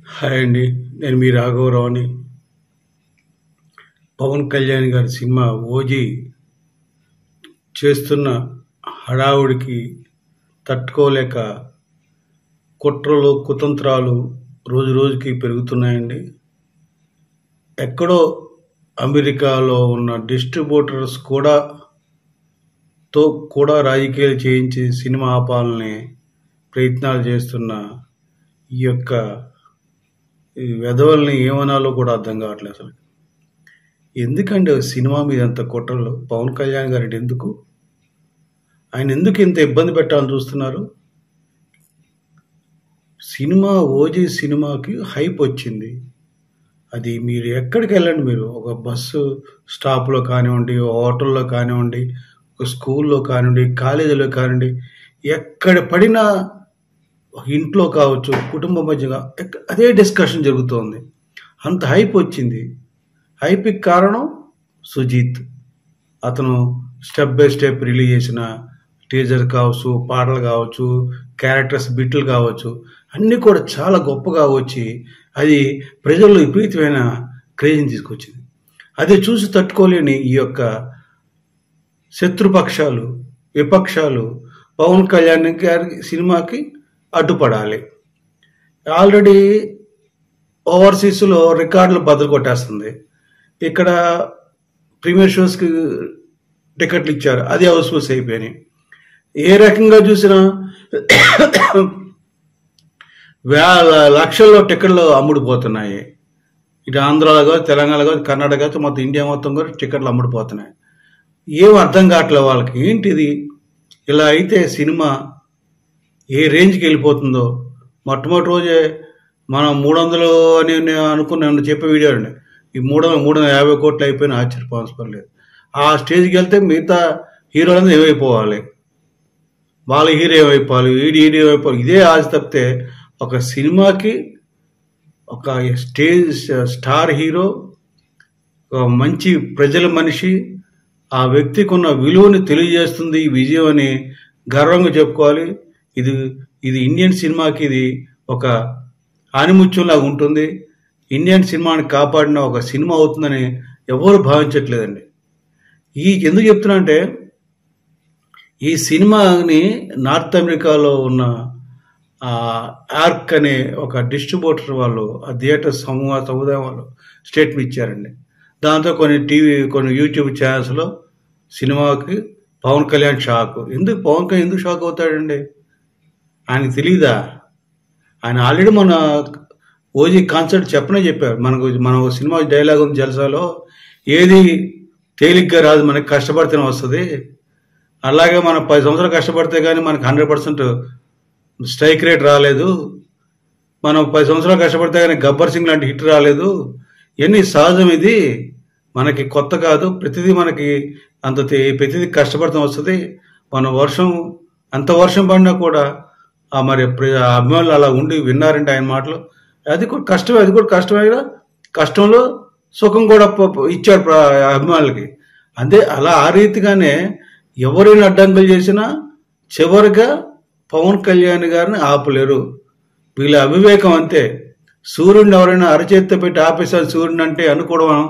Hi అండి. నేను మీ రాఘవరావుని. పవన్ కళ్యాణ్ గారి సినిమా 'ఓజీ' చేస్తున్న హడావుడికి తట్టుకోలేక కుట్రలు, కుతంత్రాలు రోజురోజుకి పెరుగుతున్నాయండి. ఎక్కడో అమెరికాలో ఉన్న డిస్ట్రిబ్యూటర్స్ కూడా రాజకీయాలు చేయించి సినిమా ఆపాలని ప్రయత్నాలు చేస్తున్న ఈ యొక్క వెధవల్ని ఏమనాలో కూడా అర్థం కావట్లేదు అసలు. ఎందుకండి సినిమా మీద అంత కుట్రలు? పవన్ కళ్యాణ్ గారి ఎందుకు ఆయన ఎందుకు ఇంత ఇబ్బంది పెట్టాలని చూస్తున్నారు? సినిమా 'ఓజీ' సినిమాకి హైప్ వచ్చింది. అది మీరు ఎక్కడికి వెళ్ళండి, మీరు ఒక బస్సు స్టాప్లో కానివ్వండి, హోటల్లో కానివ్వండి, ఒక స్కూల్లో కానివ్వండి, కాలేజీలో కానివ్వండి, ఎక్కడ పడినా ఇంట్లో కావచ్చు, కుటుంబ మధ్యగా అదే డిస్కషన్ జరుగుతోంది. అంత హైప్ వచ్చింది. హైప్కి కారణం సుజీత్. అతను స్టెప్ బై స్టెప్ రిలీజ్ చేసిన టీజర్ కావచ్చు, పాటలు కావచ్చు, క్యారెక్టర్స్ బిట్లు కావచ్చు, అన్నీ కూడా చాలా గొప్పగా వచ్చి అది ప్రజల్లో విపరీతమైన క్రేజ్ని తీసుకొచ్చింది. అది చూసి తట్టుకోలేని ఈ యొక్క శత్రుపక్షాలు, విపక్షాలు పవన్ కళ్యాణ్ గారి సినిమాకి అడ్డుపడాలి. ఆల్రెడీ ఓవర్సీస్లో రికార్డులు బద్దలు కొట్టేస్తుంది. ఇక్కడ ప్రీమియర్ షోస్కి టికెట్లు ఇచ్చారు, అది హౌస్ఫుల్స్ అయిపోయినాయి. ఏ రకంగా చూసినా లక్షల్లో టికెట్లు అమ్ముడుపోతున్నాయి. ఇటు ఆంధ్రాలో కాదు, తెలంగాణలో కాదు, కర్ణాటక కాదు, మొత్తం ఇండియా మొత్తం కూడా టికెట్లు అమ్ముడుపోతున్నాయి. ఏం అర్థం కావట్లేదు వాళ్ళకి. ఏంటిది? ఇలా అయితే సినిమా ఏ రేంజ్కి వెళ్ళిపోతుందో. మొట్టమొదటి రోజే మనం 300 అని అనుకున్నాను చెప్పే వీడియో అండి. ఈ 350 కోట్లు అయిపోయినా ఆశ్చర్యపోలేదు. ఆ స్టేజ్కి వెళ్తే మిగతా హీరోలందరూ ఏమైపోవాలి, వాళ్ళ హీరో ఏమైపోవాలి, హీరో ఏమైపోవాలి, ఇదే ఆశ తప్పితే ఒక సినిమాకి ఒక స్టార్ హీరో, ఒక మంచి ప్రజల మనిషి, ఆ వ్యక్తికి ఉన్న విలువని తెలియజేస్తుంది ఈ విజయం అని గర్వంగా చెప్పుకోవాలి. ఇది ఇండియన్ సినిమాకి ఇది ఒక ఆనిముత్యంలాగా ఉంటుంది. ఇండియన్ సినిమాని కాపాడిన ఒక సినిమా అవుతుందని ఎవరు భావించట్లేదండి. ఎందుకు చెప్తున్నా అంటే, ఈ సినిమాని నార్త్ అమెరికాలో ఉన్న ఆర్క్ అనే ఒక డిస్ట్రిబ్యూటర్ వాళ్ళు, ఆ థియేటర్ సముదాయం వాళ్ళు స్టేట్మెంట్ ఇచ్చారండి. దాంతో కొన్ని యూట్యూబ్ ఛానల్స్లో సినిమాకి పవన్ కళ్యాణ్ షాక్. పవన్ కళ్యాణ్ ఎందుకు షాక్ అవుతాడండి? ఆయనకు తెలీదా? ఆయన ఆల్రెడీ మన 'ఓజీ' కాన్సెప్ట్ చెప్పారు. మన సినిమా డైలాగ్ ఉంది జల్సాలో, ఏది తేలిగ్గా రాదు, మనకి కష్టపడితేనే వస్తుంది. అలాగే మనం 10 సంవత్సరాలు కష్టపడితే కానీ మనకి 100% స్ట్రైక్ రేట్ రాలేదు. మనం 10 సంవత్సరాలు కష్టపడితే కానీ గబ్బర్ సింగ్ లాంటి హిట్ రాలేదు. ఇవన్నీ సహజం, ఇది మనకి కొత్త కాదు. ప్రతిదీ మనకి ప్రతిదీ కష్టపడితే వస్తుంది. అంత వర్షం పడినా కూడా మరి అభిమానులు అలా ఉండి విన్నారంటే ఆయన మాటలు. అది కూడా కష్టమే. కష్టంలో సుఖం కూడా ఇచ్చాడు అభిమానులకి. ఆ రీతిగానే ఎవరైనా అడ్డంకులు చేసినా చివరిగా పవన్ కళ్యాణ్ గారిని ఆపలేరు. వీళ్ళ అవివేకం అంతే. సూర్యుడిని ఎవరైనా అరచేత్తో పెట్టి ఆపేశారు సూర్యుడిని అంటే అనుకోవడం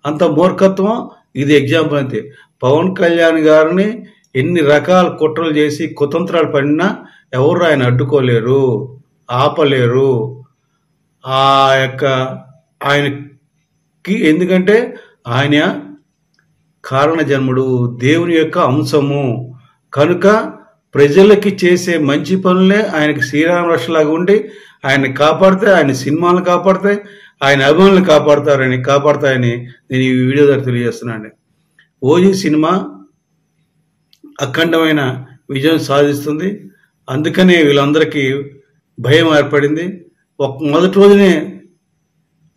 అంత మూర్ఖత్వం. ఇది ఎగ్జాంపుల్ అంతే. పవన్ కళ్యాణ్ గారిని ఎన్ని రకాల కుట్రలు చేసి కుతంత్రాలు పడినా ఎవరు ఆయన అడ్డుకోలేరు, ఆపలేరు. ఆయనకి ఎందుకంటే ఆయన కారణ జన్ముడు, దేవుని యొక్క అంశము కనుక ప్రజలకి చేసే మంచి పనులే ఆయనకి శ్రీరామ రక్షలాగా ఉండి ఆయన్ని కాపాడితే, ఆయన సినిమాలను కాపాడితే, ఆయన అభిమానులను కాపాడతాయని నేను ఈ వీడియో ద్వారా తెలియజేస్తున్నాను. 'ఓజీ' సినిమా అఖండమైన విజయం సాధిస్తుంది. అందుకనే వీళ్ళందరికీ భయం ఏర్పడింది. మొదటి రోజునే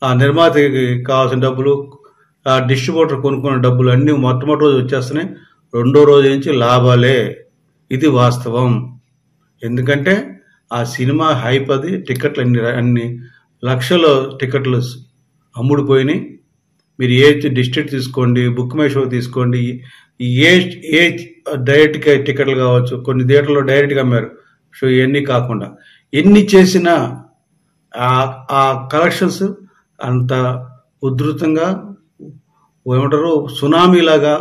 ఆ నిర్మాతకి కావాల్సిన డబ్బులు, ఆ డిస్ట్రిబ్యూటర్ కొనుక్కున్న డబ్బులు అన్నీ మొట్టమొదటి రోజు వచ్చేస్తున్నాయి. రెండో రోజు నుంచి లాభాలే. ఇది వాస్తవం. ఎందుకంటే ఆ సినిమా హైప్, అది టికెట్లు అన్ని లక్షల టికెట్లు అమ్ముడుపోయినాయి. మీరు ఏ డిస్ట్రిక్ట్ తీసుకోండి, బుక్ మై షో తీసుకోండి, ఏ డైరెక్ట్గా టికెట్లు కావచ్చు, కొన్ని థియేటర్లో డైరెక్ట్గా అమ్మారు షో. ఇవన్నీ కాకుండా ఎన్ని చేసినా ఆ కలెక్షన్స్ అంత ఉధృతంగా ఏమంటారు సునామీలాగా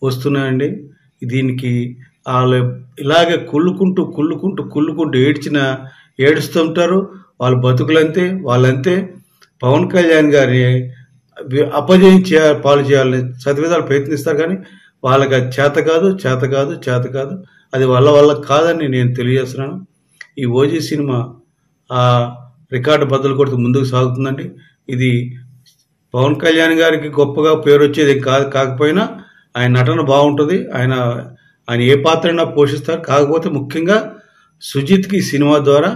వస్తున్నాయండి. దీనికి వాళ్ళు ఇలాగే కుళ్ళుకుంటూ ఏడుస్తుంటారు. వాళ్ళ బతుకులంతే, వాళ్ళంతే. పవన్ కళ్యాణ్ గారిని అపజయించే పాలు చేయాలని శతవిధాలు ప్రయత్నిస్తారు, కానీ వాళ్ళకి అది చేత కాదు. అది వల్ల కాదని నేను తెలియజేస్తున్నాను. ఈ ఓజీ సినిమా ఆ రికార్డు బద్దలు కొడుతూ ముందుకు సాగుతుందండి. ఇది పవన్ కళ్యాణ్ గారికి గొప్పగా పేరు వచ్చేది కాకపోయినా ఆయన నటన బాగుంటుంది. ఆయన ఏ పాత్రైనా పోషిస్తారు. కాకపోతే ముఖ్యంగా సుజిత్కి ఈ సినిమా ద్వారా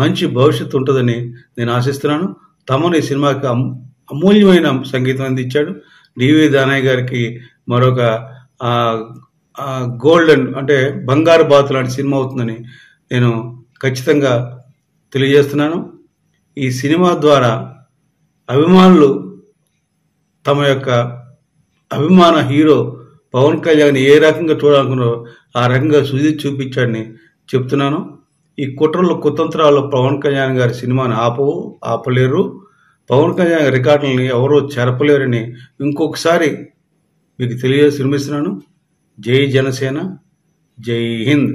మంచి భవిష్యత్తు ఉంటుందని నేను ఆశిస్తున్నాను. తమను ఈ సినిమాకి అమూల్యమైన సంగీతం అందించాడు. డివి దానయ్య గారికి మరొక గోల్డెన్ అంటే బంగారు బాతు లాంటి సినిమా అవుతుందని నేను ఖచ్చితంగా తెలియజేస్తున్నాను. ఈ సినిమా ద్వారా అభిమానులు తమ యొక్క అభిమాన హీరో పవన్ కళ్యాణ్ ఏ రకంగా చూడాలనుకున్నారో ఆ రకంగా సుజిత్ చూపించాడని చెప్తున్నాను. ఈ కుతంత్రాల్లో పవన్ కళ్యాణ్ గారి సినిమాని ఆపలేరు. పవన్ కళ్యాణ్ రికార్డులని ఎవరో చెరపలేరని ఇంకొకసారి మీకు తెలియజేసి వినిపిస్తున్నాను. జై జనసేన, జై హింద్.